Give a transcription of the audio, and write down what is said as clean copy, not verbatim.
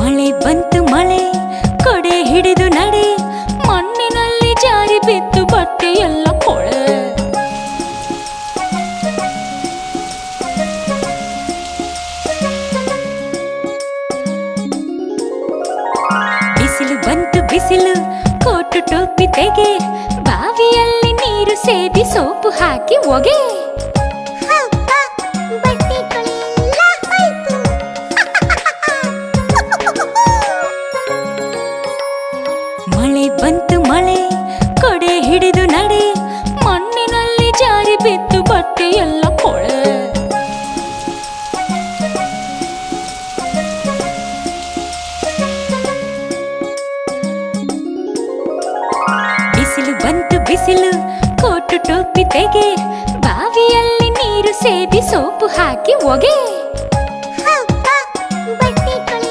ಮಳೆ ಬಂತು ಮಳೆ ಕೊಡೆ ಹಿಡಿದು ನಡೆ ಮಣ್ಣಿನಲ್ಲಿ ಜಾರಿ ಬಿದ್ದು ಬಟ್ಟೆ ಎಲ್ಲ ಕೊಳೆ. ಬಿಸಿಲು ಬಂತು ಬಿಸಿಲು ಕೋಟು ಟೋಪಿ ತೆಗೆ ಬಾವಿಯಲ್ಲಿ ನೀರು ಸೇದಿ ಸೋಪು ಹಾಕಿ ಒಗೆ. ಮಳೆ ಬಂತು ಮಳೆ ಕೊಡೆ ಹಿಡಿದು ನಡೆ ಮಣ್ಣಿನಲ್ಲಿ ಜಾರಿ ಬಿದ್ದು ಬಟ್ಟೆ ಎಲ್ಲ ಕೊಳೆ. ಬಿಸಿಲು ಬಂತು ಬಿಸಿಲು ಕೋಟು ಟೋಪಿ ತೆಗೆ ಬಾವಿಯಲ್ಲಿ ನೀರು ಸೇದಿ ಸೋಪು ಹಾಕಿ ಒಗೆ.